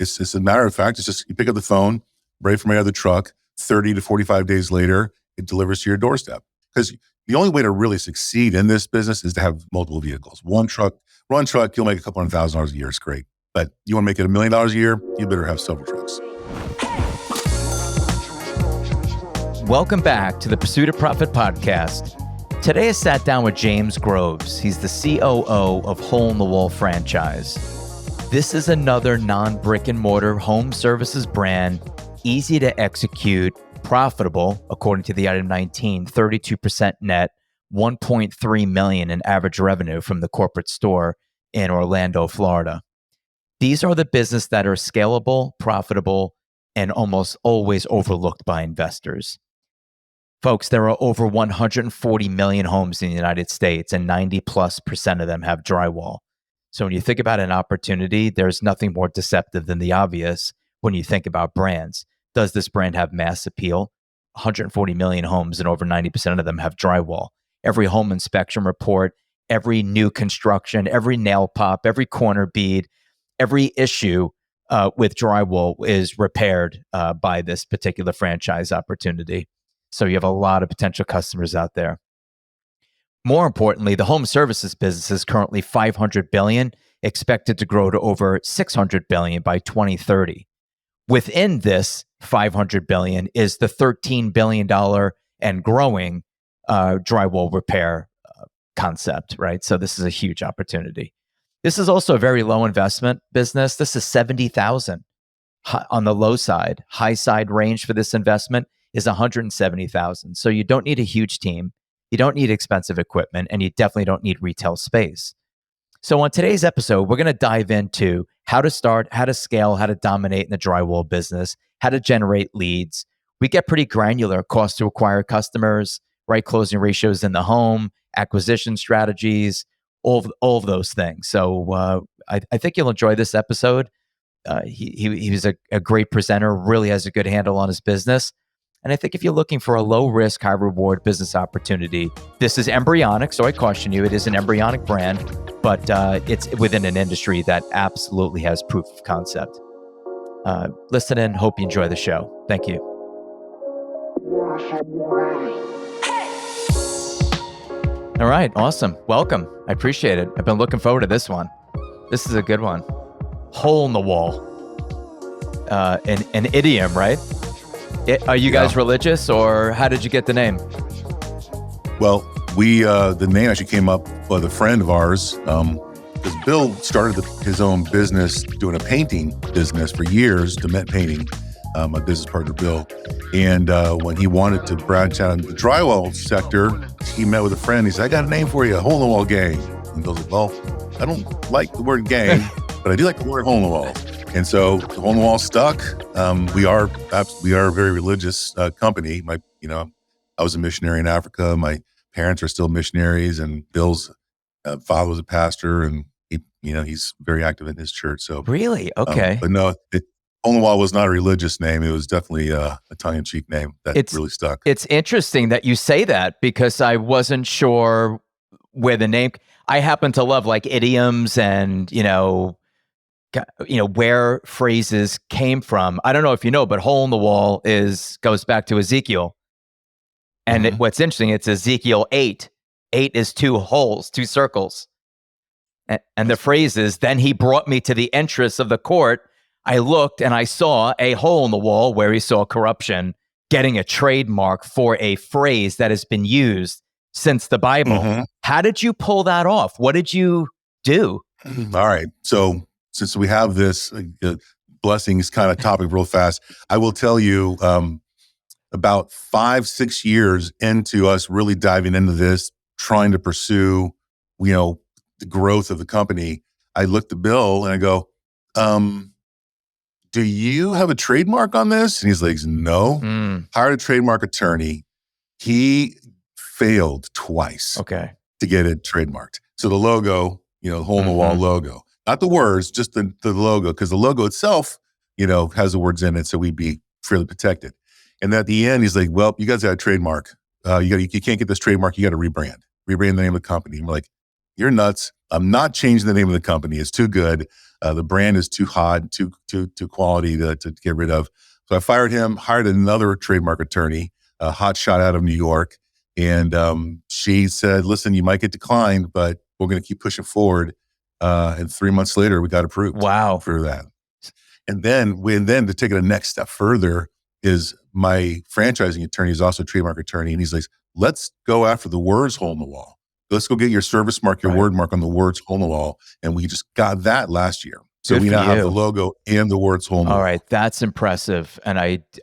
It's a matter of fact, it's just you pick up the phone, right from out of the truck, 30 to 45 days later, it delivers to your doorstep. Because the only way to really succeed in this business is to have multiple vehicles. One truck, you'll make a couple $100,000 a year. It's great. But you want to make it $1 million a year, you better have several trucks. Welcome back to the Pursuit of Profit podcast. Today I sat down with James Groves. He's the COO of Hole in the Wall franchise. This is another non-brick and mortar home services brand, easy to execute, profitable, according to the item 19, 32% net, $1.3 million in average revenue from the corporate store in Orlando, Florida. These are the business that are scalable, profitable, and almost always overlooked by investors. Folks, there are over 140 million homes in the United States, and 90+% of them have drywall. So when you think about an opportunity, there's nothing more deceptive than the obvious when you think about brands. Does this brand have mass appeal? 140 million homes, and over 90% of them have drywall. Every home inspection report, every new construction, every nail pop, every corner bead, every issue with drywall is repaired by this particular franchise opportunity. So you have a lot of potential customers out there. More importantly, the home services business is currently $500 billion, expected to grow to over $600 billion by 2030. Within this $500 billion is the $13 billion and growing drywall repair concept, right? So this is a huge opportunity. This is also a very low investment business. This is $70,000 on the low side. High side range for this investment is $170,000. So you don't need a huge team, you don't need expensive equipment, and you definitely don't need retail space. So on today's episode, we're going to dive into how to start, how to scale, how to dominate in the drywall business, how to generate leads. We get pretty granular: cost to acquire customers, right closing ratios in the home, acquisition strategies, all of those things. So I think you'll enjoy this episode. He was a great presenter, really has a good handle on his business. And I think if you're looking for a low risk, high reward business opportunity, this is embryonic. So I caution you, it is an embryonic brand, but it's within an industry that absolutely has proof of concept. Listen in, hope you enjoy the show. Thank you. All right, awesome. Welcome. I appreciate it. I've been looking forward to this one. This is a good one. Hole in the wall. An idiom, right? Are you guys religious, or how did you get the name? Well, the name actually came up with a friend of ours, because Bill started his own business doing a painting business for years, cement painting, my business partner, Bill. And when he wanted to branch out into the drywall sector, he met with a friend. He said, I got a name for you, Hole in the Wall Gang. And Bill's like, well, I don't like the word gang, but I do like the word hole in the wall. And so the Hole in the Wall stuck. We are a very religious company. I was a missionary in Africa. My parents are still missionaries, and Bill's father was a pastor, and he's very active in his church. So really, okay. But no, Hole in the Wall was not a religious name. It was definitely a tongue-in-cheek name that really stuck. It's interesting that you say that, because I wasn't sure where the name. I happen to love like idioms and where phrases came from. I don't know if you know, but hole in the wall goes back to Ezekiel. And what's interesting, it's Ezekiel 8. 8 is 2 holes, 2 circles. And the phrase is, then he brought me to the entrance of the court. I looked and I saw a hole in the wall where he saw corruption, getting a trademark for a phrase that has been used since the Bible. Mm-hmm. How did you pull that off? What did you do? All right. So since we have this blessings kind of topic real fast, I will tell you about 5-6 years into us really diving into this, trying to pursue, the growth of the company, I looked at Bill and I go, do you have a trademark on this? And he's like, no. Hired a trademark attorney. He failed twice to get it trademarked. So the logo, the hole in the wall logo, not the words, just the logo, because the logo itself, has the words in it. So we'd be fairly protected. And at the end, he's like, well, you guys got a trademark. You can't get this trademark. You got to rebrand the name of the company. And we're like, you're nuts. I'm not changing the name of the company. It's too good. The brand is too hot, too quality to get rid of. So I fired him, hired another trademark attorney, a hot shot out of New York. And she said, listen, you might get declined, but we're going to keep pushing forward. And 3 months later, we got approved Wow. for that. And then to take it a next step further is my franchising attorney is also a trademark attorney. And he's like, let's go after the words hole in the wall. Let's go get your service mark, your word mark on the words hole in the wall. And we just got that last year. So we now have the logo and the words hole in the wall. All right, that's impressive. And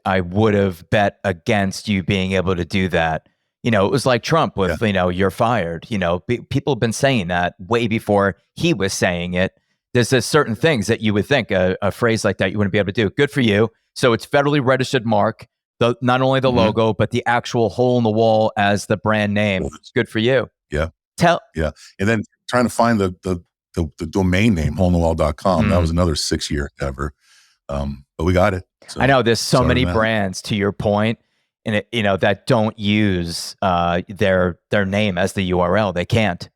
I would have bet against you being able to do that. It was like Trump with, you're fired. People have been saying that way before he was saying it. There's certain things that you would think a phrase like that you wouldn't be able to do. Good for you. So it's federally registered mark, not only the logo, but the actual hole in the wall as the brand name. Good for you. Yeah. And then trying to find the domain name, holeinthewall.com. That was another 6-year endeavor. But we got it. So I know there's so many brands, to your point, and that don't use their name as the URL. They can't.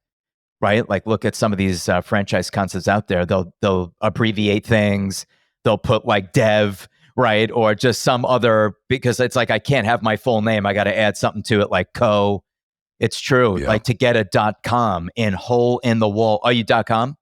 Right? Like, look at some of these franchise concepts out there. They'll abbreviate things. They'll put like dev, right? Or just some other, because it's like, I can't have my full name. I got to add something to it like co. It's true. Yeah. Like to get a .com in hole in the wall. Are you .com?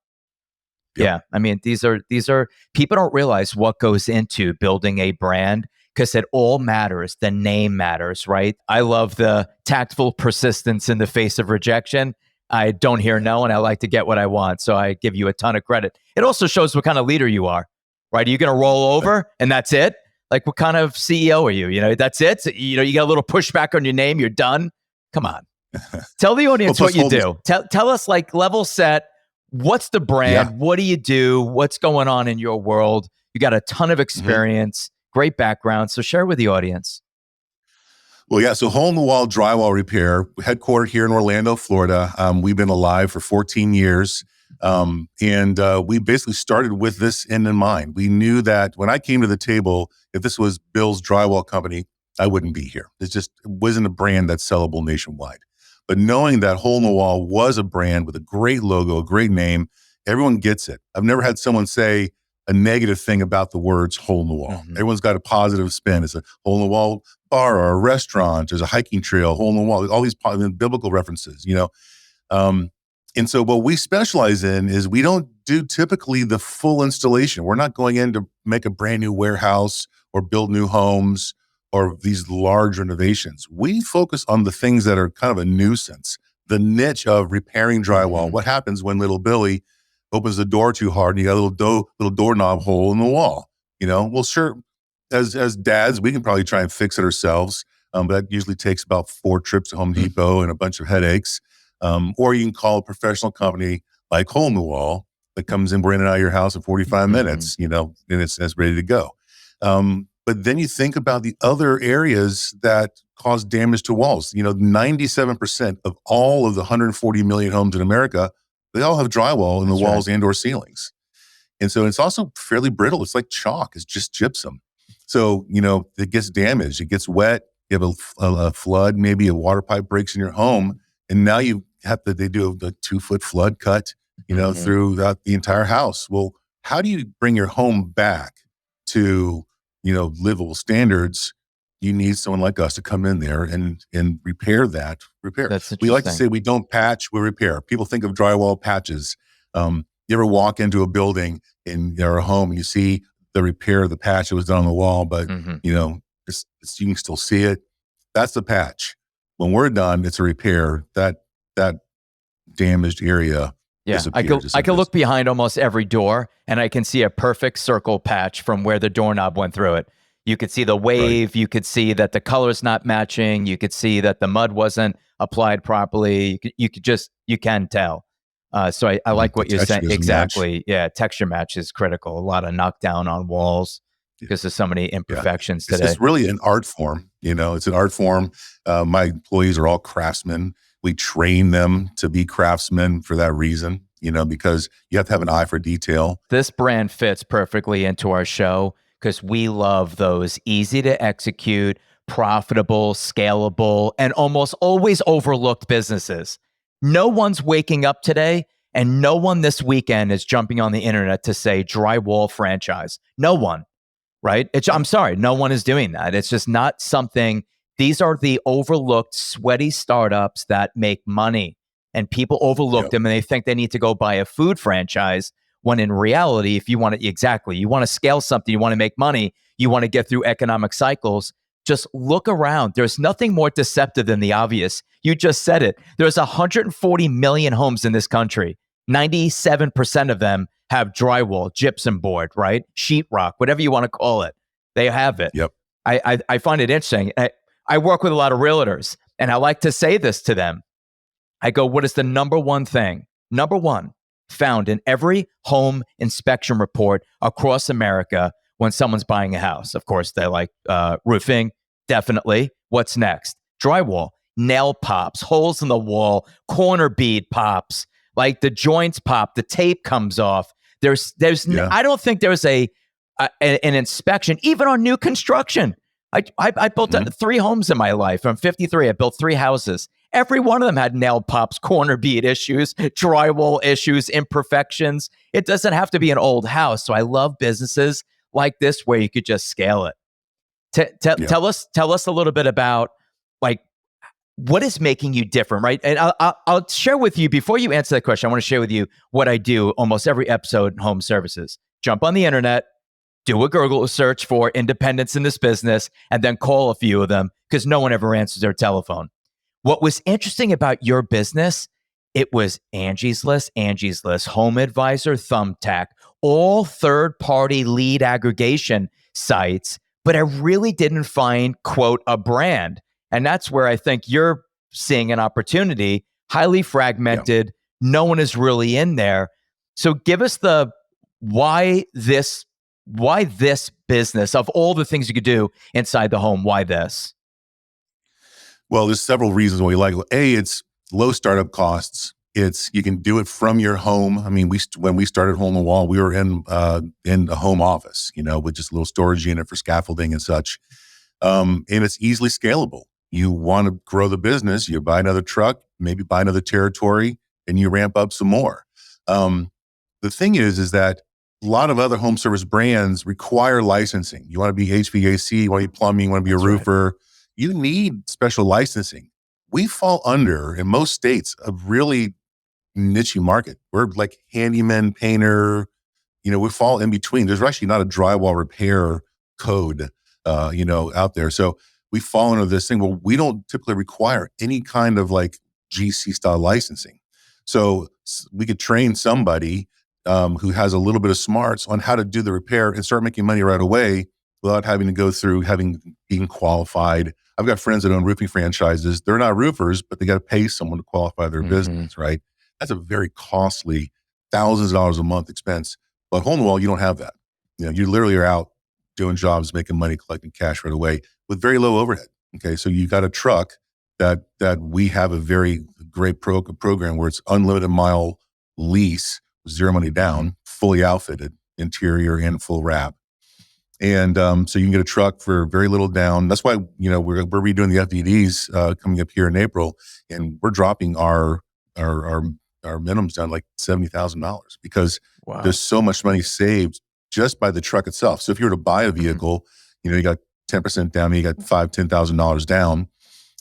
Yep. Yeah. I mean, these are people don't realize what goes into building a brand because it all matters. The name matters, right? I love the tactful persistence in the face of rejection. I don't hear no, and I like to get what I want. So I give you a ton of credit. It also shows what kind of leader you are, right? Are you going to roll over and that's it? Like, what kind of CEO are you? That's it. So, you get a little pushback on your name. You're done. Come on. Tell the audience what you do. Tell us, like, level set. What's the brand? Yeah. What do you do? What's going on in your world? You got a ton of experience, great background. So share with the audience. Well, yeah. So Hole in the Wall Drywall Repair, headquartered here in Orlando, Florida. We've been alive for 14 years. And we basically started with this end in mind. We knew that when I came to the table, if this was Bill's drywall company, I wouldn't be here. It wasn't a brand that's sellable nationwide. But knowing that Hole in the Wall was a brand with a great logo, a great name, everyone gets it. I've never had someone say a negative thing about the words hole in the wall. Everyone's got a positive spin. It's a hole in the wall bar or a restaurant. There's a hiking trail, hole in the wall, all these biblical references, And so what we specialize in is we don't do typically the full installation. We're not going in to make a brand new warehouse or build new homes or these large renovations. We focus on the things that are kind of a nuisance, the niche of repairing drywall. What happens when little Billy opens the door too hard and you got a little doorknob hole in the wall? Well, sure, as dads, we can probably try and fix it ourselves. But that usually takes about 4 trips to Home Depot and a bunch of headaches. Or you can call a professional company like Hole in the Wall that comes in, we're in and out of your house in 45 minutes, and it's ready to go. But then you think about the other areas that cause damage to walls. 97% of all of the 140 million homes in America, they all have drywall in the walls and or ceilings. And so it's also fairly brittle. It's like chalk. It's just gypsum. So, it gets damaged. It gets wet. You have a flood, maybe a water pipe breaks in your home. And now they do a 2-foot flood cut, throughout the entire house. Well, how do you bring your home back to, livable standards? You need someone like us to come in there and repair that repair. We like to say we don't patch, we repair. People think of drywall patches. You ever walk into a building in a home and you see the repair of the patch that was done on the wall, but you can still see it. That's the patch. When we're done, it's a repair. That damaged area. Yeah, I can look behind almost every door and I can see a perfect circle patch from where the doorknob went through it. You could see the wave. Right. You could see that the color's not matching. You could see that the mud wasn't applied properly. You can tell. So I like what you're saying. Exactly. Match. Yeah, texture match is critical. A lot of knockdown on walls because there's so many imperfections today. It's really an art form. It's an art form. My employees are all craftsmen. We train them to be craftsmen for that reason, because you have to have an eye for detail. This brand fits perfectly into our show because we love those easy to execute, profitable, scalable, and almost always overlooked businesses. No one's waking up today And no one this weekend is jumping on the internet to say drywall franchise. No one, right? I'm sorry, no one is doing that. It's just not something. These are the overlooked, sweaty startups that make money, and people overlook them and they think they need to go buy a food franchise. When in reality, if you want to, you want to scale something, you want to make money, you want to get through economic cycles, just look around. There's nothing more deceptive than the obvious. You just said it. There's 140 million homes in this country. 97% of them have drywall, gypsum board, right? Sheetrock, whatever you want to call it. They have it. Yep. I find it interesting. I work with a lot of realtors, and I like to say this to them. I go, what is the number one thing? Number one, found in every home inspection report across America when someone's buying a house. Of course, they like roofing, definitely. What's next? Drywall, nail pops, holes in the wall, corner bead pops, like the joints pop, the tape comes off. I don't think there's an inspection, even on new construction. I built 3 homes in my life. I'm 53. I built 3 houses. Every one of them had nail pops, corner bead issues, drywall issues, imperfections. It doesn't have to be an old house. So I love businesses like this where you could just scale it. Tell us a little bit about like what is making you different, right? And I'll share with you, before you answer that question, I want to share with you what I do almost every episode in home services. Jump on the internet, do a Google search for independents in this business, and then call a few of them because no one ever answers their telephone. What was interesting about your business, it was Angie's List, Home Advisor, Thumbtack, all third-party lead aggregation sites, but I really didn't find, quote, a brand. And that's where I think you're seeing an opportunity, highly fragmented. No one is really in there. So give us the why this business of all the things you could do inside the home, why this? Well, there's several reasons why we like it. A, it's low startup costs. You can do it from your home. I mean, when we started Hole in the Wall, we were in a home office, with just a little storage unit for scaffolding and such. And it's easily scalable. You want to grow the business, you buy another truck, maybe buy another territory, and you ramp up some more. The thing is that a lot of other home service brands require licensing. You want to be HVAC, you want to be plumbing, you want to be a roofer. Right. You need special licensing. We fall under, in most states, a really niche market. We're like handyman, painter, we fall in between. There's actually not a drywall repair code, out there. So we fall into this thing. Well, we don't typically require any kind of like GC style licensing. So we could train somebody who has a little bit of smarts on how to do the repair and start making money right away without having to go through being qualified. I've got friends that own roofing franchises. They're not roofers, but they got to pay someone to qualify their business, right? That's a very costly, thousands of dollars a month expense. But Hole in the Wall, you don't have that. You literally are out doing jobs, making money, collecting cash right away with very low overhead. Okay, so you got a truck that we have a very great program where it's unlimited mile lease, 0 money down, fully outfitted, interior and full wrap. And so you can get a truck for very little down. That's why, we're redoing the FDDs coming up here in April, and we're dropping our minimums down like $70,000 because there's so much money saved just by the truck itself. So if you were to buy a vehicle, you got 10% down, you got $10,000 down,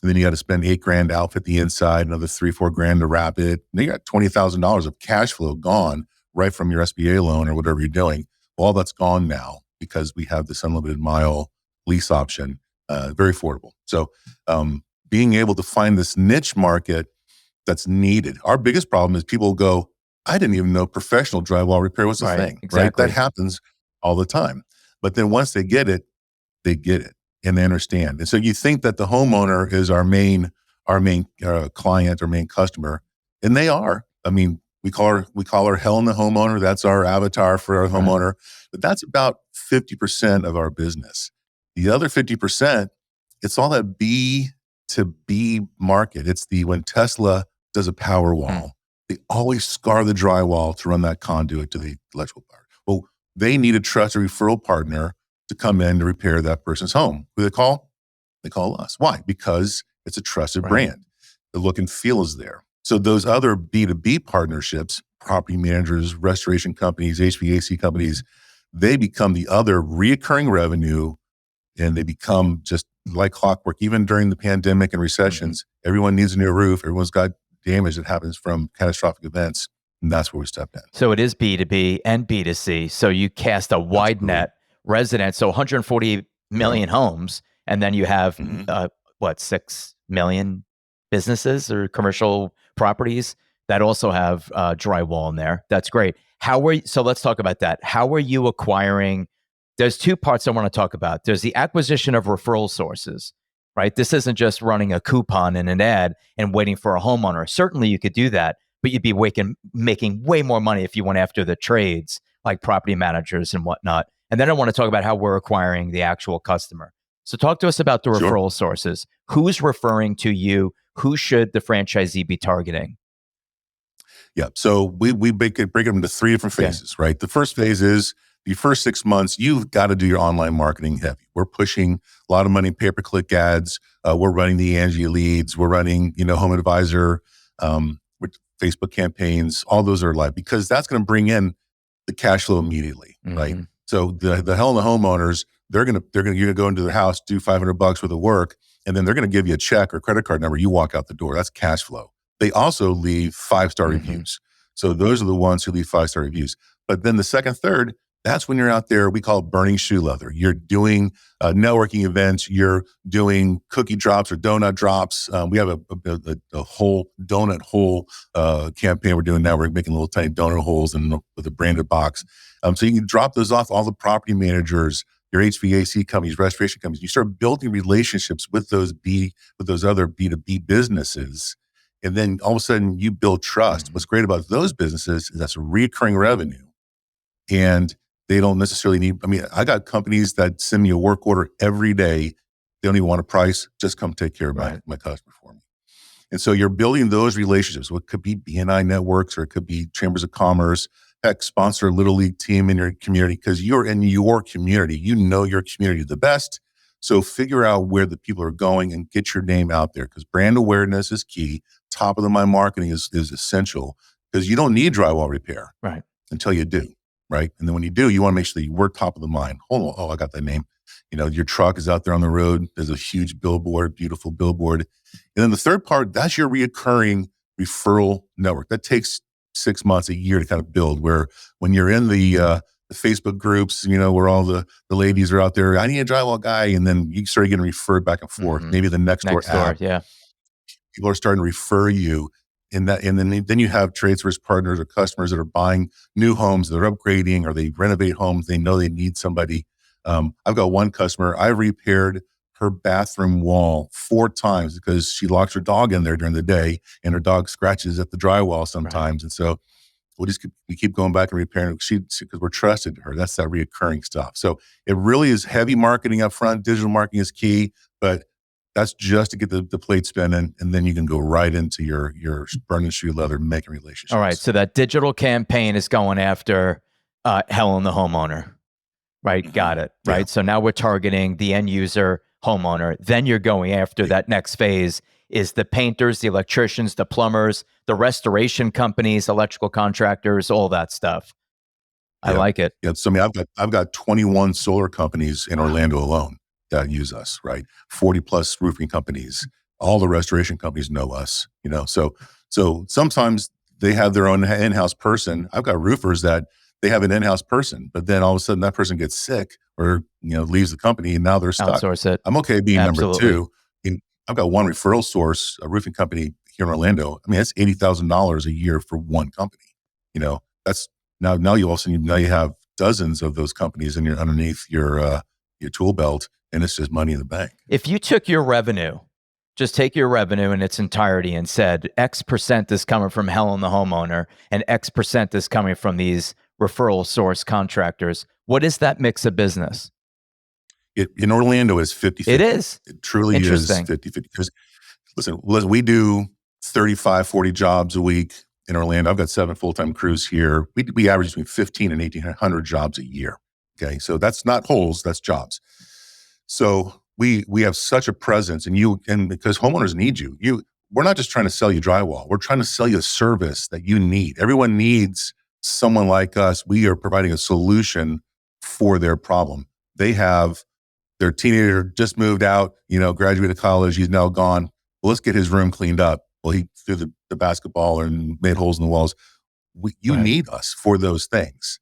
and then you got to spend $8,000 to outfit the inside, another $3,000-$4,000 to wrap it. And you got $20,000 of cash flow gone right from your SBA loan or whatever you're doing. All that's gone now because we have this unlimited mile lease option, very affordable. So being able to find this niche market that's needed. Our biggest problem is people go, I didn't even know professional drywall repair was a thing, exactly. Right? That happens all the time. But then once they get it and they understand. And so you think that the homeowner is our main client or main customer, and they are. I mean, we call her Helen the homeowner. That's our avatar for our homeowner. But that's about 50% of our business. The other 50%, it's all that B to B market. It's when Tesla does a power wall, they always scar the drywall to run that conduit to the electrical power. Well, they need a trusted referral partner to come in to repair that person's home. Who they call? They call us. Why? Because it's a trusted brand. The look and feel is there. So those other B2B partnerships, property managers, restoration companies, HVAC companies, they become the other reoccurring revenue, and they become just like clockwork. Even during the pandemic and recessions, everyone needs a new roof. Everyone's got damage that happens from catastrophic events. And that's where we stepped in. So it is B2B and B2C. So you cast a wide Absolutely. net resident. So 140 million homes. And then you have, 6 million businesses or commercial properties that also have drywall in there. That's great. So let's talk about that. How are you acquiring? There's two parts I want to talk about. There's the acquisition of referral sources, right? This isn't just running a coupon in an ad and waiting for a homeowner. Certainly you could do that, but you'd be making way more money if you went after the trades like property managers and whatnot. And then I want to talk about how we're acquiring the actual customer. So talk to us about the referral sources. Who's referring to you? Who should the franchisee be targeting? Yeah. So we break them into three different phases, right? The first phase is the first 6 months, you've got to do your online marketing heavy. We're pushing a lot of money, pay-per-click ads. We're running the Angie leads. We're running, Home Advisor, with Facebook campaigns. All those are live because that's going to bring in the cash flow immediately, right? So the hell in the homeowners, you're going to go into their house, do $500 worth of work, and then they're going to give you a check or credit card number. You walk out the door. That's cash flow. They also leave 5-star reviews. So those are the ones who leave 5-star reviews. But then the second, third, that's when you're out there, we call it burning shoe leather. You're doing networking events. You're doing cookie drops or donut drops. We have a whole donut hole campaign we're doing now. We're making little tiny donut holes with a branded box. So you can drop those off all the property managers, your HVAC companies, restoration companies. You start building relationships with those other B2B businesses. And then all of a sudden you build trust. What's great about those businesses is that's recurring revenue. And they don't necessarily need, I got companies that send me a work order every day. They don't even want a price. Just come take care of my customer for me. And so you're building those relationships. What could be BNI networks, or it could be chambers of commerce. Heck, sponsor a little league team in your community because you're in your community. You know your community the best. So figure out where the people are going and get your name out there because brand awareness is key. Top of the mind marketing is essential because you don't need drywall repair until you do. Right. And then when you do, you want to make sure that you work top of the mind. Hold on. Oh, I got that name. Your truck is out there on the road. There's a huge billboard, beautiful billboard. And then the third part, that's your reoccurring referral network. That takes 6 months, a year to kind of build, where when you're in the Facebook groups, where all the ladies are out there, I need a drywall guy. And then you start getting referred back and forth. Maybe the next door app. People are starting to refer you. And then you have trades versus partners or customers that are buying new homes, they're upgrading, or they renovate homes. They know they need somebody. I've got one customer, I repaired her bathroom wall 4 times because she locks her dog in there during the day and her dog scratches at the drywall sometimes. And so we keep going back and repairing because we're trusted to her. That's that reoccurring stuff. So it really is heavy marketing up front. Digital marketing is key, but that's just to get the plate spinning, and then you can go right into your burning shoe leather, making relationships. All right, so that digital campaign is going after Helen, the homeowner, right? Got it, right? Yeah. So now we're targeting the end user homeowner. Then you're going after that next phase is the painters, the electricians, the plumbers, the restoration companies, electrical contractors, all that stuff. I like it. Yeah, so I've got 21 solar companies in Orlando alone that use us, right? 40 plus roofing companies, all the restoration companies know us, So sometimes they have their own in-house person. I've got roofers that they have an in-house person, but then all of a sudden that person gets sick or, leaves the company and now they're stuck. Outsource it. I'm okay being number 2. I've got one referral source, a roofing company here in Orlando. That's $80,000 a year for one company. That's now you all of a sudden, now you have dozens of those companies and you're underneath your tool belt. And it's just money in the bank. If you took your revenue, just take your revenue in its entirety and said X% is coming from Helen, the homeowner, and X% is coming from these referral source contractors, what is that mix of business? In Orlando, it's 50-50. It is. It truly is 50-50. Because listen, we do 35, 40 jobs a week in Orlando. I've got 7 full-time crews here. We average between 15 and 1,800 jobs a year. Okay, so that's not holes, that's jobs. So we have such a presence, and because homeowners need you. we're not just trying to sell you drywall. We're trying to sell you a service that you need. Everyone needs someone like us. We are providing a solution for their problem. They have their teenager just moved out, graduated college. He's now gone. Well, let's get his room cleaned up. Well, he threw the basketball and made holes in the walls. You Right. need us for those things.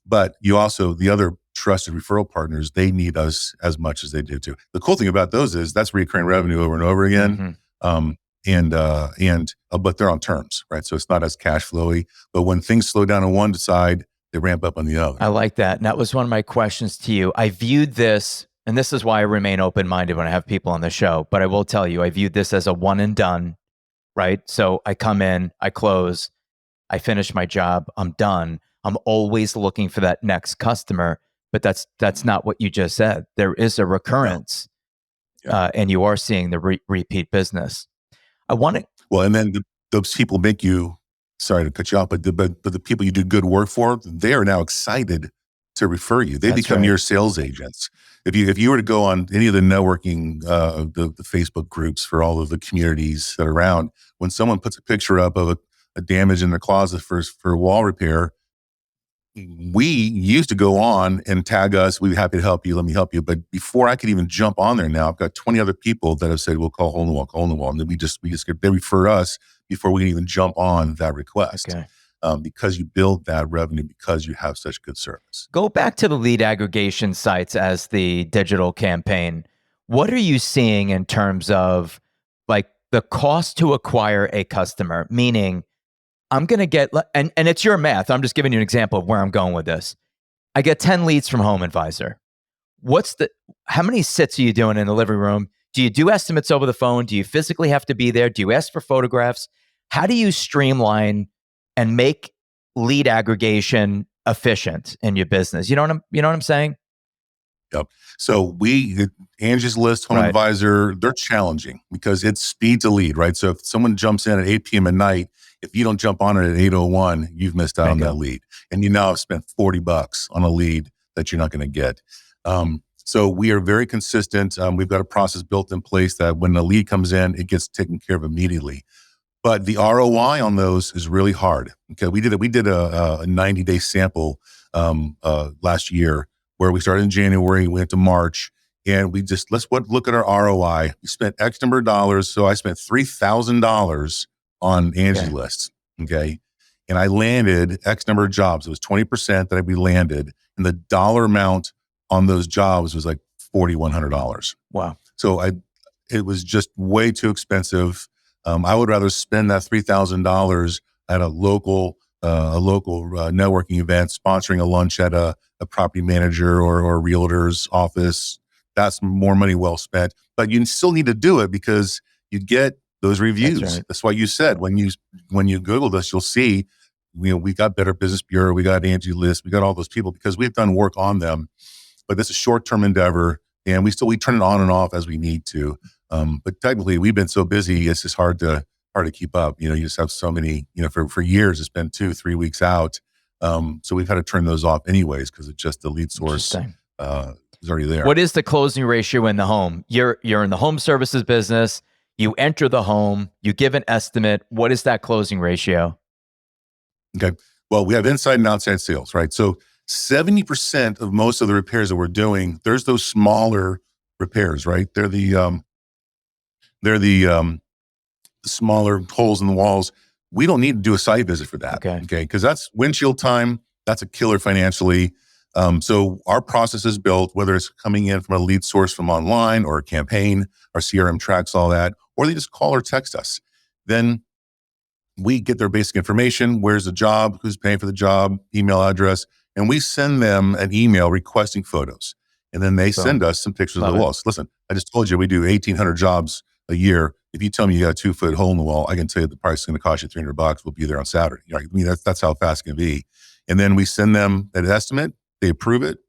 But you also, the other trusted referral partners, they need us as much as they do too. The cool thing about those is that's recurring revenue over and over again. But they're on terms, right? So it's not as cash flowy. But when things slow down on one side, they ramp up on the other. I like that. And that was one of my questions to you. I viewed this, and this is why I remain open-minded when I have people on the show, but I will tell you, I viewed this as a one and done, right? So I come in, I close, I finish my job, I'm done. I'm always looking for that next customer, but that's not what you just said. There is a recurrence, and you are seeing the repeat business. I want to. Well, and then those people make you. Sorry to cut you off, but the people you do good work for, they are now excited to refer you. They become your sales agents. If you were to go on any of the networking, the Facebook groups for all of the communities that are around, when someone puts a picture up of a damage in their closet for wall repair, we used to go on and tag us. We'd be happy to help you. Let me help you. But before I could even jump on there now, I've got 20 other people that have said, we'll call hole in the wall. And then they refer us before we can even jump on that request. Okay. Because you build that revenue, because you have such good service. Go back to the lead aggregation sites as the digital campaign. What are you seeing in terms of like the cost to acquire a customer? Meaning, I'm going to get, and it's your math. I'm just giving you an example of where I'm going with this. I get 10 leads from Home Advisor. How many sits are you doing in the living room? Do you do estimates over the phone? Do you physically have to be there? Do you ask for photographs? How do you streamline and make lead aggregation efficient in your business? You know what I'm saying? Yep. So Angie's List, Home Advisor, they're challenging because it's speed to lead, right? So if someone jumps in at 8 p.m. at night, if you don't jump on it at 8:01, you've missed out on that lead. And you now have spent $40 on a lead that you're not going to get. So we are very consistent. We've got a process built in place that when the lead comes in, it gets taken care of immediately. But the ROI on those is really hard. Okay, we did a 90-day sample last year where we started in January, went to March, and let's look at our ROI. We spent X number of dollars, so I spent $3,000 on Angie List. Okay, and I landed X number of jobs. It was 20% that we landed, and the dollar amount on those jobs was like $4,100. Wow! So it was just way too expensive. I would rather spend that $3,000 at a local networking event, sponsoring a lunch at a property manager or a realtor's office. That's more money well spent. But you still need to do it because you get those reviews. That's why you said when you Googled us, you'll see we got Better Business Bureau, we got Angie List, we got all those people because we've done work on them. But this is a short-term endeavor, and we turn it on and off as we need to. But technically, we've been so busy, it's just hard to keep up. You just have so many. For years, it's been 2-3 weeks out. So we've had to turn those off anyways because it's just the lead source is already there. What is the closing ratio in the home? You're in the home services business. You enter the home. You give an estimate. What is that closing ratio? Okay. Well, we have inside and outside sales, right? So 70% of most of the repairs that we're doing, there's those smaller repairs, right? They're the smaller holes in the walls. We don't need to do a site visit for that. Okay. Because that's windshield time. That's a killer financially. So our process is built, whether it's coming in from a lead source from online or a campaign, our CRM tracks all that, or they just call or text us. Then we get their basic information. Where's the job? Who's paying for the job? Email address. And we send them an email requesting photos. And then they send us some pictures of the walls. Listen, I just told you we do 1,800 jobs a year. If you tell me you got a 2-foot hole in the wall, I can tell you the price is going to cost you $300. We'll be there on Saturday. I mean, that's how fast it can be. And then we send them an estimate. They approve it.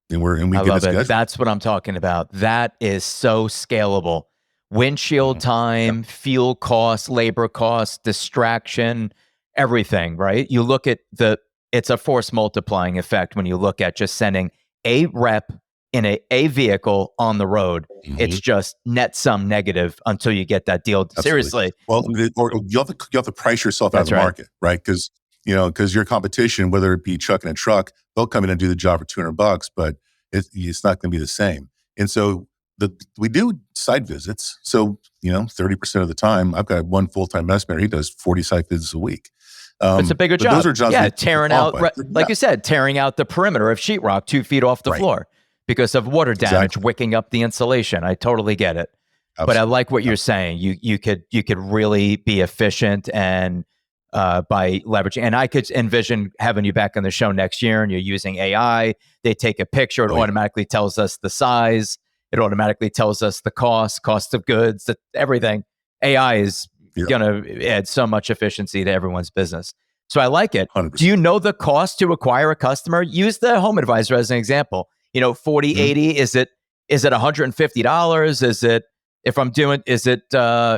And we get it scheduled. That's what I'm talking about. That is so scalable. Windshield time, fuel costs, labor costs, distraction, everything, right? You look at it's a force multiplying effect when you look at just sending a rep in a vehicle on the road. It's Mhm. just net sum negative until you get that deal. Absolutely. Seriously. Or you have to price yourself out of That's the right. market, right? Because your competition, whether it be truck and a truck, they'll come in and do the job for $200, but it's not going to be the same. And so we do site visits. So 30% of the time, I've got one full-time estimator. He does 40 site visits a week. It's a bigger But those job. are jobs Yeah, that you tearing out, qualify. like Yeah, you said, tearing out the perimeter of sheetrock 2 feet off the right. floor because of water damage, Exactly. wicking up the insulation. I totally get it. But I Absolutely. like what you're Yep. saying. You could really be efficient and by leveraging. And I could envision having you back on the show next year, and you're using AI. They take a picture, it Oh yeah. automatically tells us the size. It automatically tells us the cost of goods, everything. AI is Yeah. going to add so much efficiency to everyone's business. So I like it. Do 100%. you know the cost to acquire a customer? Use the home advisor as an example. 40, Mhm. 80, is it $150? Is it, if I'm doing, is it,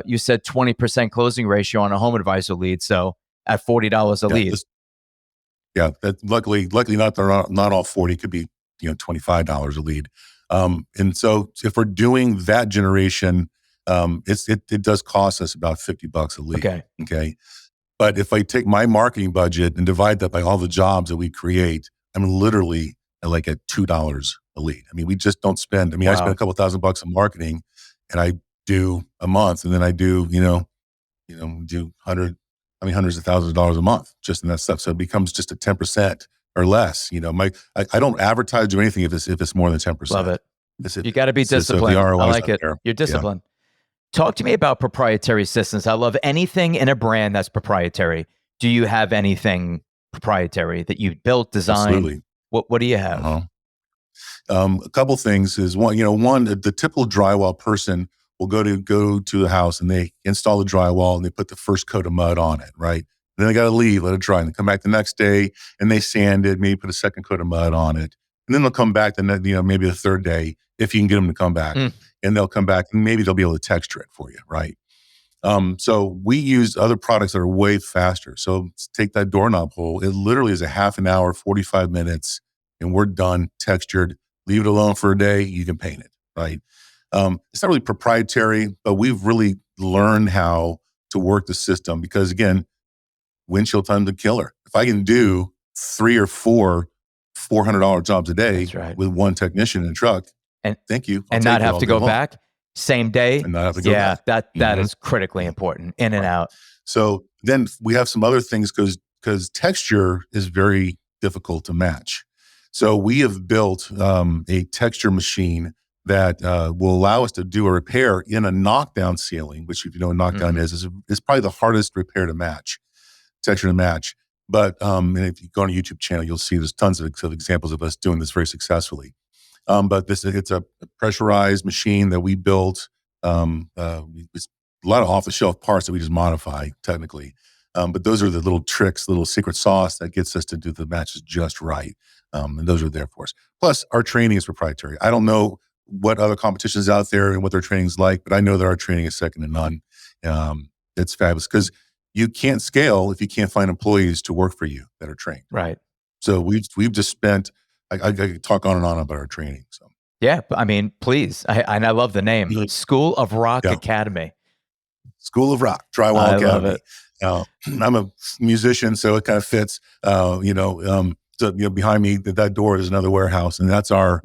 you said 20% closing ratio on a home advisor lead. So at $40 a Yeah. lead. That luckily not all 40, could be, $25 a lead. And so if we're doing that generation, it does cost us about $50 a lead. Okay. Okay. But if I take my marketing budget and divide that by all the jobs that we create, I'm literally at $2 a lead. I mean, we just don't spend. I mean, I spend Wow. a couple $1,000 in marketing, and I do a month, and then I do, do hundreds of thousands of dollars a month just in that stuff. So it becomes just a 10% or less. I don't advertise, do anything if it's more than 10%. Love it. It's, You got to be so if the disciplined. I ROI is like not it. there. You're Yeah, disciplined. Talk to me about proprietary systems. I love anything in a brand that's proprietary. Do you have anything proprietary that you built, designed? absolutely. What do you have? Uh-huh. A couple things is one, the typical drywall person will go to the house and they install the drywall and they put the first coat of mud on it, right? And then they got to leave, let it dry, and they come back the next day and they sand it, maybe put a second coat of mud on it, and then they'll come back maybe the third day if you can get them to come back, Mm. and they'll come back and maybe they'll be able to texture it for you, right? So we use other products that are way faster. So take that doorknob hole. It literally is a half an hour, 45 minutes, and we're done, textured. Leave it alone for a day, you can paint it, right? It's not really proprietary, but we've really learned how to work the system because, again, windshield time the killer. If I can do 3 or 4 $400 jobs a day That's right. with one technician in a truck, And thank you. I'll and take not it have all to day go long back same day. and not have to go Yeah, back. that Mhm. is critically important. In and Right. out. So then we have some other things because texture is very difficult to match. So we have built a texture machine that will allow us to do a repair in a knockdown ceiling, which if you know what knockdown Mhm. is probably the hardest repair to match, texture to match. But and if you go on a YouTube channel, you'll see there's tons of examples of us doing this very successfully. But it's a pressurized machine that we built. It's a lot of off the shelf parts that we just modify technically. But those are the little tricks, little secret sauce that gets us to do the matches just right. And those are there for us. Plus, our training is proprietary. I don't know what other competitions out there and what their training is like, but I know that our training is second to none. It's fabulous because you can't scale if you can't find employees to work for you that are trained. Right. So we've just spent. I could talk on and on about our training. So Yeah, I mean, please. And I love the name, Mhm. School of Rock Yeah, Academy. School of Rock, Drywall I love Academy. it. I'm a musician, so it kind of fits. So, behind me, that door is another warehouse, and our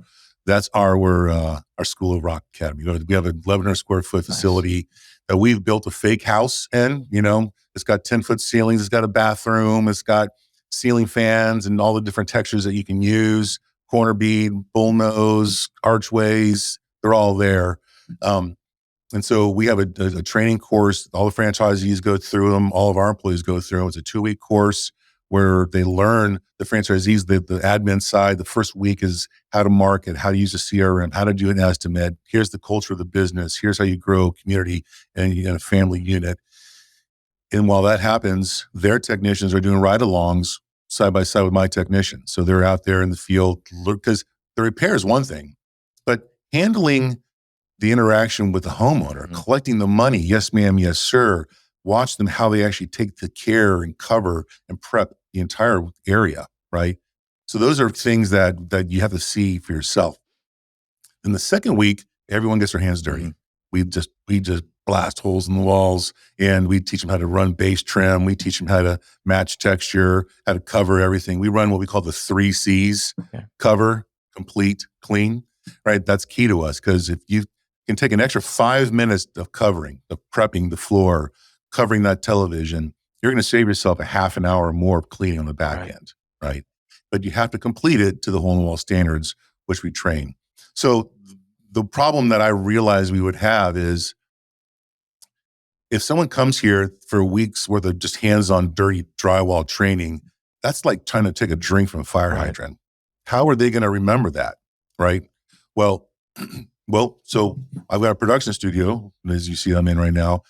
School of Rock Academy. We have a 1,100 square foot Nice. facility that we've built a fake house in. It's got 10-foot ceilings, it's got a bathroom, it's got ceiling fans, and all the different textures that you can use. Corner bead, bullnose, archways, they're all there. And so we have a training course. All the franchisees go through them. All of our employees go through them. It's a 2-week course where they learn the franchisees, the admin side. The first week is how to market, how to use a CRM, how to do an estimate. Here's the culture of the business. Here's how you grow a community and a family unit. And while that happens, their technicians are doing ride-alongs side by side with my technicians. So they're out there in the field because the repair is one thing, but handling the interaction with the homeowner, Mhm. collecting the money, yes, ma'am, yes, sir. Watch them how they actually take the care and cover and prep the entire area, right? So those are things that you have to see for yourself. In the second week, everyone gets their hands dirty. We just blast holes in the walls, and we teach them how to run base trim. We teach them how to match texture, how to cover everything. We run what we call the 3 C's: cover, complete, clean. Right? That's key to us, because if you can take an extra 5 minutes of covering, of prepping the floor, covering that television, you're going to save yourself a half an hour or more of cleaning on the back end. Right? But you have to complete it to the hole in the wall standards, which we train. So the problem that I realized we would have is, if someone comes here for weeks worth of just hands-on dirty drywall training, that's like trying to take a drink from a fire hydrant. How are they going to remember that? Right? Well, so I've got a production studio, as you see I'm in right now.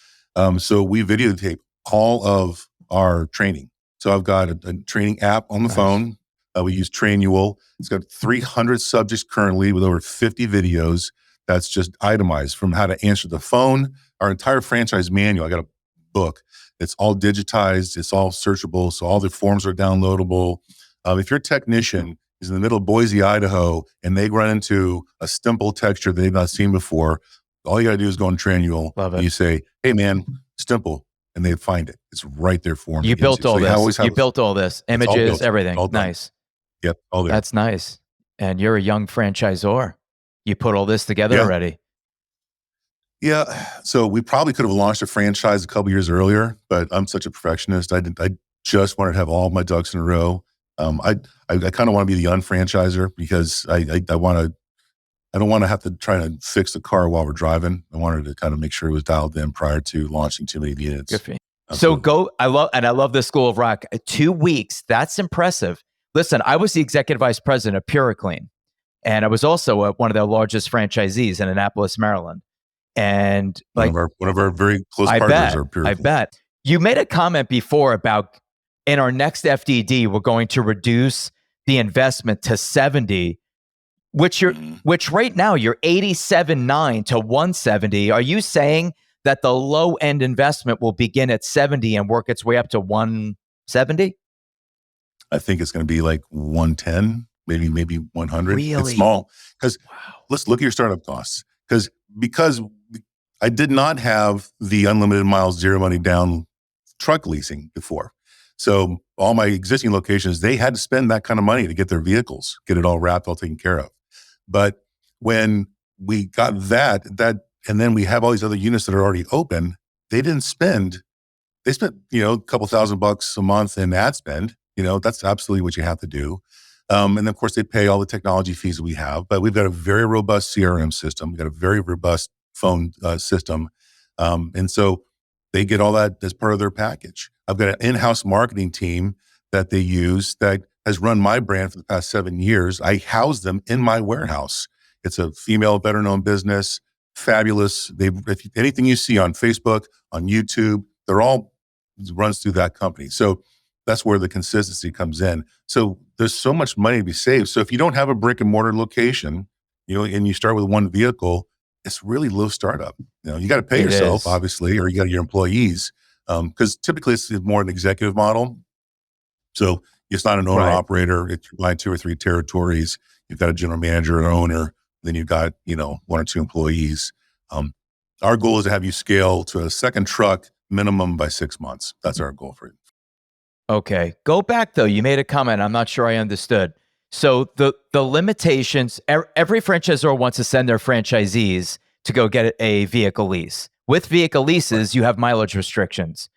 So we videotape all of our training. So I've got a training app on the phone. We use Drywall. It's got 300 subjects currently with over 50 videos. That's just itemized from how to answer the phone. Our entire franchise manual, I got a book. It's all digitized. It's all searchable. So all the forms are downloadable. If your technician is in the middle of Boise, Idaho, and they run into a stipple texture they've not seen before, all you got to do is go on Drywall. And you say, hey, man, stipple. And they find it. It's right there for them. You built all this. You built all this. Images, everything. Nice. Yep, all there. That's nice. And you're a young franchisor. You put all this together already. Yeah. So we probably could have launched a franchise a couple years earlier, but I'm such a perfectionist. I just wanted to have all my ducks in a row. I kind of want to be the unfranchiser, because I don't want to have to try to fix the car while we're driving. I wanted to kind of make sure it was dialed in prior to launching too many units. Good for you. So I love the School of Rock. 2 weeks. That's impressive. Listen, I was the executive vice president of PuraClean, and I was also one of their largest franchisees in Annapolis, Maryland. And like one of our very close partners are PuraClean. I bet. You made a comment before about, in our next FDD, we're going to reduce the investment to 70, which right now you're 87.9 to 170. Are you saying that the low end investment will begin at 70 and work its way up to 170? I think it's going to be like 110, maybe 100. Really? It's small, because let's look at your startup costs. Because I did not have the unlimited miles, zero money down truck leasing before. So all my existing locations, they had to spend that kind of money to get their vehicles, get it all wrapped, all taken care of. But when we got that, and then we have all these other units that are already open, they spent, a couple $1,000 a month in ad spend. That's absolutely what you have to do. And then, of course, they pay all the technology fees that we have, but we've got a very robust CRM system. We've got a very robust phone system. And so they get all that as part of their package. I've got an in-house marketing team that they use that has run my brand for the past 7 years. I house them in my warehouse. It's a female, better-known business, fabulous. Anything you see on Facebook, on YouTube, runs through that company. So that's where the consistency comes in. So there's so much money to be saved. So if you don't have a brick and mortar location, and you start with one vehicle, it's really low startup. You got to pay yourself, obviously, or you got your employees, because typically it's more an executive model. So it's not an owner operator. It's buying 2 or 3 territories. You've got a general manager, an owner, then you've got 1 or 2 employees. Our goal is to have you scale to a second truck minimum by 6 months. That's our goal for you. Okay. Go back though. You made a comment. I'm not sure I understood. So the limitations, every franchisor wants to send their franchisees to go get a vehicle lease. With vehicle leases, you have mileage restrictions.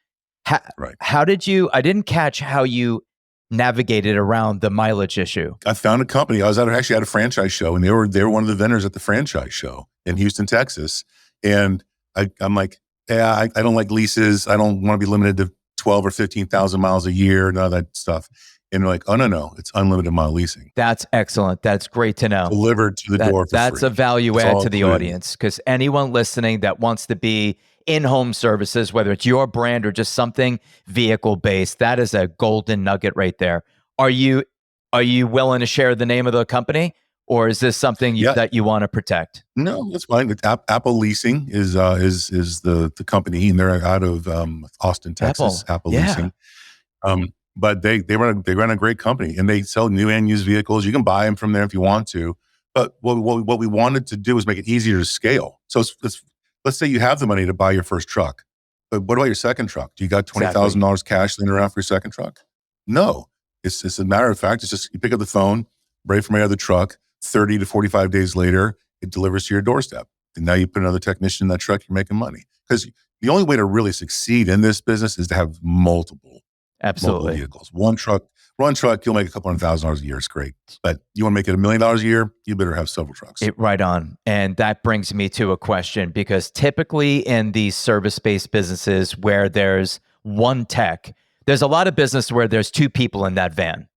How did you, I didn't catch how you navigated around the mileage issue. I found a company. I was actually at a franchise show, and they were one of the vendors at the franchise show in Houston, Texas. And I'm like, I don't like leases. I don't want to be limited to 12 or 15,000 miles a year, none of that stuff. And they're like, oh, no, it's unlimited mile leasing. That's excellent. That's great to know. Delivered to the door for That's free. a value add to the audience, because anyone listening that wants to be in-home services, whether it's your brand or just something vehicle-based, that is a golden nugget right there. Are you willing to share the name of the company, or is this something that you want to protect? No, that's fine. Apple Leasing is the company, and they're out of Austin, Texas. Apple Leasing. But they run a great company, and they sell new and used vehicles. You can buy them from there if you want to. But what we wanted to do was make it easier to scale. So let's say you have the money to buy your first truck, but what about your second truck? Do you got Exactly. $20,000 cash laying around for your second truck? No. It's a matter of fact. It's just you pick up the phone, ready for my other truck. 30 to 45 days later, it delivers to your doorstep. And now you put another technician in that truck, you're making money. Because the only way to really succeed in this business is to have multiple Absolutely. vehicles. One truck, you'll make a couple $100,000 a year. It's great. But you want to make it $1 million a year, you better have several trucks. Right on. And that brings me to a question, because typically in these service-based businesses where there's one tech, there's a lot of business where there's two people in that van.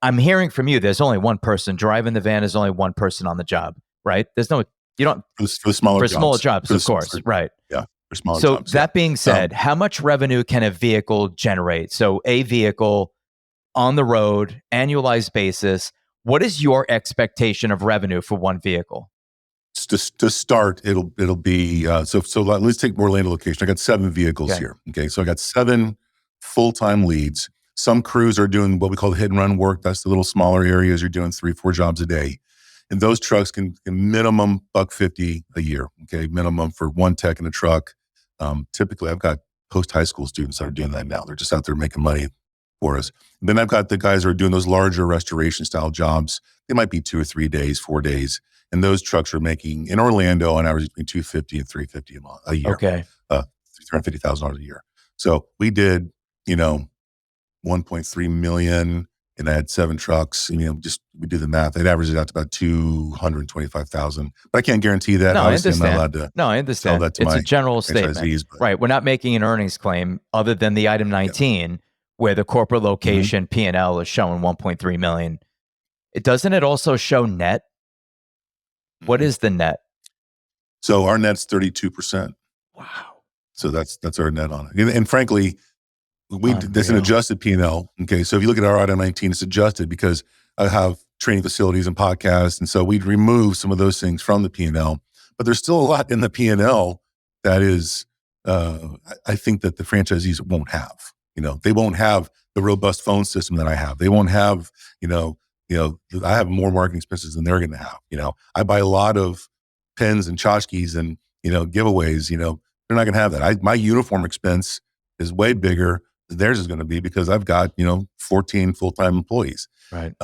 I'm hearing from you, there's only one person driving the van, there's only one person on the job, right? There's no, you don't, for the smaller for jobs. smaller jobs, of course, right? Yeah, for smaller So jobs. that being said, how much revenue can a vehicle generate? So a vehicle on the road, annualized basis, what is your expectation of revenue for one vehicle? To start, it'll be so let's take Orlando location. I got 7 vehicles here. Okay, so I got 7 full-time leads. Some crews are doing what we call the hit and run work. That's the little smaller areas. You're doing 3-4 jobs a day, and those trucks can minimum $150 a year. Okay, minimum for one tech in a truck. Typically, I've got post high school students that are doing that now. They're just out there making money for us. And then I've got the guys who are doing those larger restoration style jobs. They might be 2 or 3 days, 4 days. And those trucks are making in Orlando on average between $250 and $350 a year. Okay. $350,000 a year. So we did, $1.3 million, and I had 7 trucks. And, just we do the math. It averages out to about $225,000. But I can't guarantee that. No, I Obviously, understand. I'm not allowed to. No, I understand. That to It's my a general statement, but, right? We're not making an earnings claim other than the item 19, where the corporate location P&L is showing 1.3 million. Doesn't it also show net? What is the net? So our net's 32%. Wow. So that's our net on it. And frankly, that's an adjusted P&L. Okay, so if you look at our item 19, it's adjusted because I have training facilities and podcasts, and so we'd remove some of those things from the P&L. But there's still a lot in the P&L that is, I think that the franchisees won't have. They won't have the robust phone system that I have. They won't have, I have more marketing expenses than they're going to have. I buy a lot of pens and tchotchkes and, giveaways. They're not going to have that. My uniform expense is way bigger than theirs is going to be because I've got, 14 full-time employees. Right.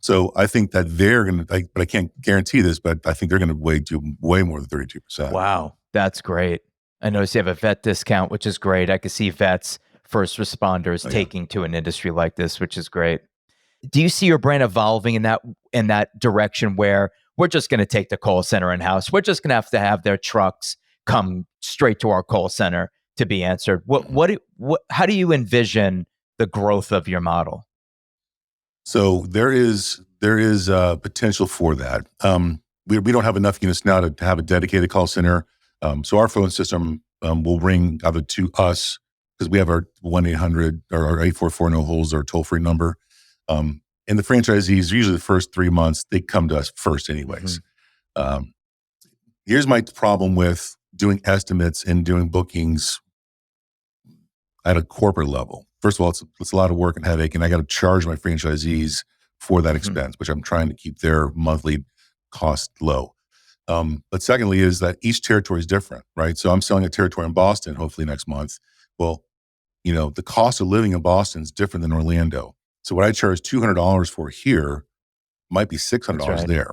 So I think that they're going to, but I can't guarantee this, but I think they're going to do way more than 32%. Wow. That's great. I notice you have a vet discount, which is great. I can see vets, first responders taking to an industry like this, which is great. Do you see your brand evolving in that direction where we're just going to take the call center in-house? We're just going to have their trucks come straight to our call center to be answered. How do you envision the growth of your model? So there is potential for that. We don't have enough units now to have a dedicated call center. So our phone system will ring either to us because we have our 1-800 or our 844 no holes, our toll-free number. And the franchisees, usually the first 3 months, they come to us first anyways. Here's my problem with doing estimates and doing bookings at a corporate level. First of all, it's a lot of work and headache, and I got to charge my franchisees for that expense, which I'm trying to keep their monthly cost low. But secondly is that each territory is different, right? So I'm selling a territory in Boston, hopefully next month. Well, the cost of living in Boston is different than Orlando. So what I charge $200 for here might be $600 there.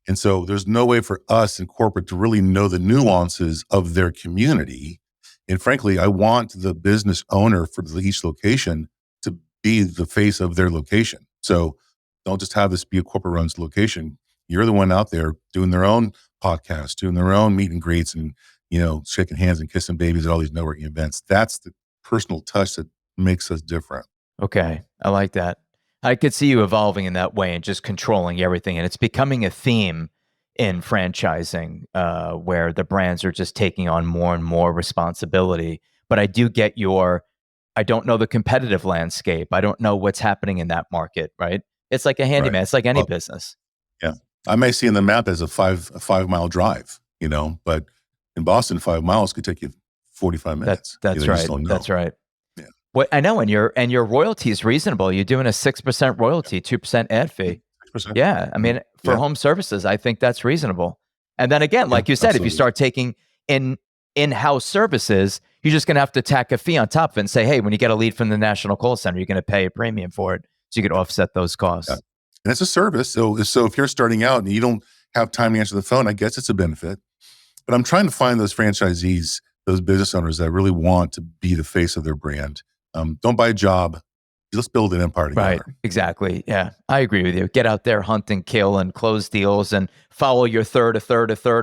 And so there's no way for us in corporate to really know the nuances of their community. And frankly, I want the business owner for each location to be the face of their location. So don't just have this be a corporate runs location. You're the one out there doing their own podcast, doing their own meet and greets and, shaking hands and kissing babies at all these networking events. That's the personal touch that makes us different. Okay. I like that. I could see you evolving in that way and just controlling everything. And it's becoming a theme in franchising where the brands are just taking on more and more responsibility. But I do get I don't know the competitive landscape. I don't know what's happening in that market, right? It's like a handyman. Right. It's like any business. Yeah. I may see in the map as a 5-mile drive, but in Boston, 5 miles could take you 45 minutes. That's right. That's right. What I know, and your royalty is reasonable. You're doing a 6% royalty, 2% ad fee. 100%. Yeah. I mean, for Yeah, home services, I think that's reasonable. And then again, yeah, like you said, if you absolutely. start taking in-house services, you're just going to have to tack a fee on top of it and say, hey, when you get a lead from the national call center, you're going to pay a premium for it. So you could offset those Yeah. costs. And it's a service. So if you're starting out and you don't have time to answer the phone, I guess it's a benefit. But I'm trying to find those franchisees, those business owners that really want to be the face of their brand. Don't buy a job. Let's build an empire Right. together. Exactly. Yeah. I agree with you. Get out there, hunt and kill and close deals and follow your third,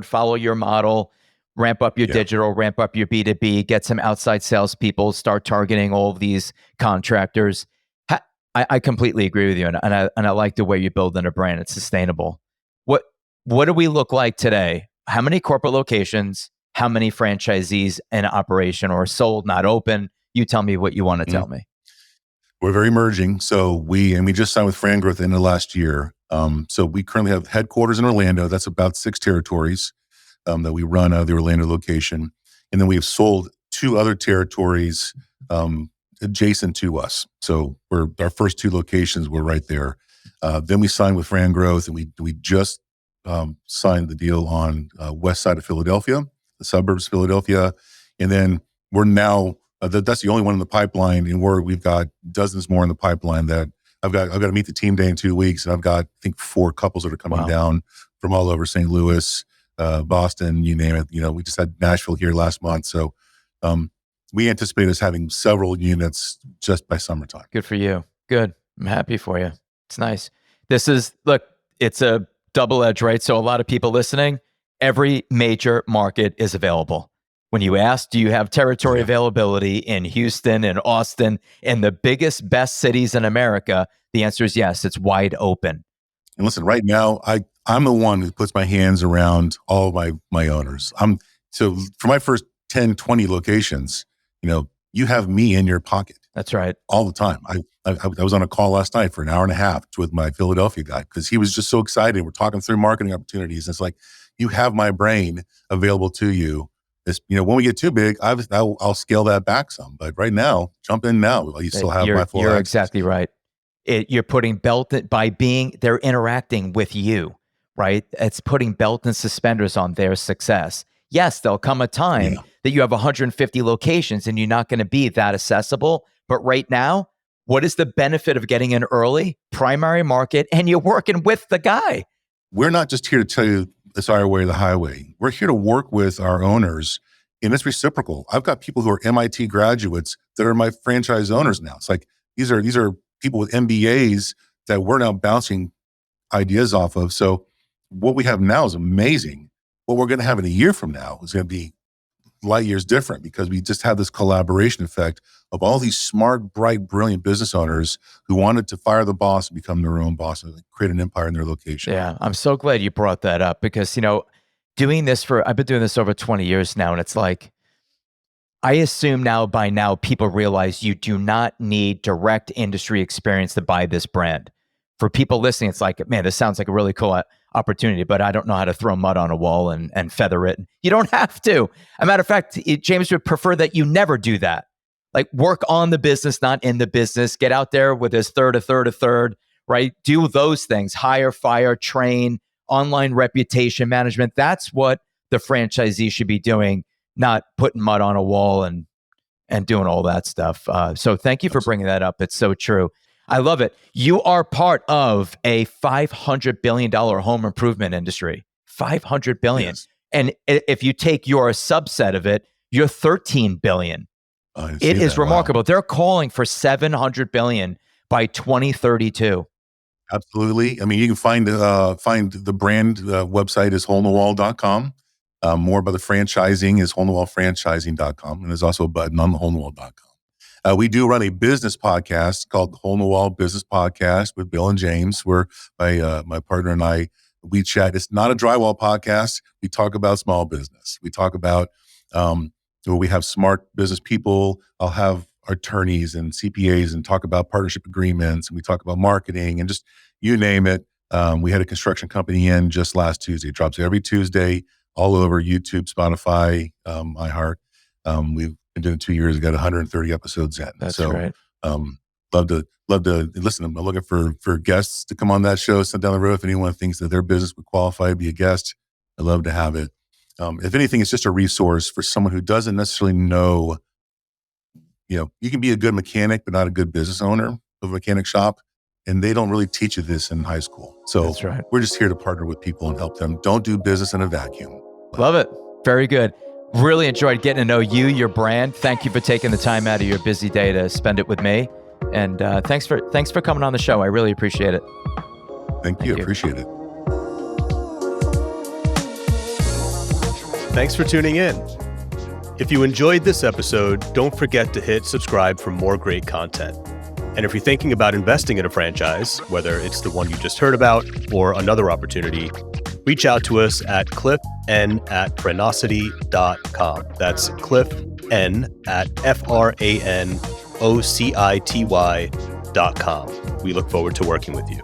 follow your model, ramp up your Yeah. digital, ramp up your B2B, get some outside salespeople, start targeting all of these contractors. I completely agree with you. And I like the way you're building a brand. It's sustainable. What, what do we look like today? How many corporate locations? How many franchisees in operation or sold, not open? You tell me what you want to Mhm. tell me. We're very emerging. So we just signed with Fran Growth in the last year. So we currently have headquarters in Orlando. That's about 6 territories that we run out of the Orlando location. And then we have sold 2 other territories adjacent to us. So our first 2 locations were right there. Then we signed with Fran Growth, and we just signed the deal on west side of Philadelphia, the suburbs of Philadelphia. And then we're now that's the only one in the pipeline, and we've got dozens more in the pipeline that I've got to meet the team day in 2 weeks, and I've got, I think, 4 couples that are coming Wow. down from all over St. Louis, Boston, you name it. We just had Nashville here last month, so we anticipate us having several units just by summertime. Good for you. Good. I'm happy for you. It's nice. Look, it's a double edge, right? So a lot of people listening, every major market is available. When you ask, do you have Oh territory yeah, availability in Houston and Austin, in the biggest, best cities in America? The answer is yes. It's wide open. and listen, right now I'm the one who puts my hands around all of my owners. So for my first 10, 20 locations, you have me in your pocket That's right. all the time. I was on a call last night for an hour and a half with my Philadelphia guy because he was just so excited. We're talking through marketing opportunities. And it's like, you have my brain available to you. When we get too big, I'll scale that back some. But right now, jump in now. You still have my full You're access. exactly right. You're putting they're interacting with you, right? It's putting belt and suspenders on their success. Yes, there'll come a time Yeah. that you have 150 locations and you're not going to be that accessible. But right now, what is the benefit of getting in early, primary market, and you're working with the guy? We're not just here to tell you it's our way or the highway. We're here to work with our owners, and it's reciprocal. I've got people who are MIT graduates that are my franchise owners now. It's like these are people with MBAs that we're now bouncing ideas off of. So what we have now is amazing. What we're going to have in a year from now is going to be light years different because we just have this collaboration effect of all these smart, bright, brilliant business owners who wanted to fire the boss and become their own boss and create an empire in their location. Yeah, I'm so glad you brought that up because, I've been doing this over 20 years now, and it's like, I assume by now people realize you do not need direct industry experience to buy this brand. For people listening, it's like, man, this sounds like a really cool opportunity, but I don't know how to throw mud on a wall and feather it. You don't have to. As a matter of fact, James would prefer that you never do that. Like, work on the business, not in the business. Get out there with his a third, right? Do those things. Hire, fire, train, online reputation management. That's what the franchisee should be doing, not putting mud on a wall and doing all that stuff. So thank you for bringing that up. It's so true. I love it. You are part of a $500 billion home improvement industry. $500 billion. Yes. And if you take your subset of it, you're $13 billion. I didn't It see is that. Wow. remarkable. They're calling for $700 billion by 2032. Absolutely. I mean, you can find the brand website is holeinthe.wall.com. More about the franchising is holeinthe.wall.franchising.com. And there's also a button on the holeinthe.wall.com. We do run a business podcast called the Hole in the Wall Business Podcast with Bill and James, where my partner and I, we chat. It's not a drywall podcast. We talk about small business. We talk about where we have smart business people. I'll have attorneys and CPAs and talk about partnership agreements, and we talk about marketing and just you name it. We had a construction company in just last Tuesday. It drops every Tuesday all over YouTube, Spotify, iHeart. We've been doing 2 years. We got 130 episodes in. That's so right. love to listen. I'm looking for guests to come on that show. Send down the road if anyone thinks that their business would qualify to be a guest. I'd love to have it. If anything, it's just a resource for someone who doesn't necessarily know. You can be a good mechanic, but not a good business owner of a mechanic shop. And they don't really teach you this in high school. So That's right. We're just here to partner with people and help them. Don't do business in a vacuum. Love it. Very good. Really enjoyed getting to know you, your brand. Thank you for taking the time out of your busy day to spend it with me. And thanks for coming on the show. I really appreciate it. Thank you. Appreciate it. Thanks for tuning in. If you enjoyed this episode, don't forget to hit subscribe for more great content. And if you're thinking about investing in a franchise, whether it's the one you just heard about or another opportunity, reach out to us at cliffn@francity.com. That's cliffn@FRANOCITY.com. We look forward to working with you.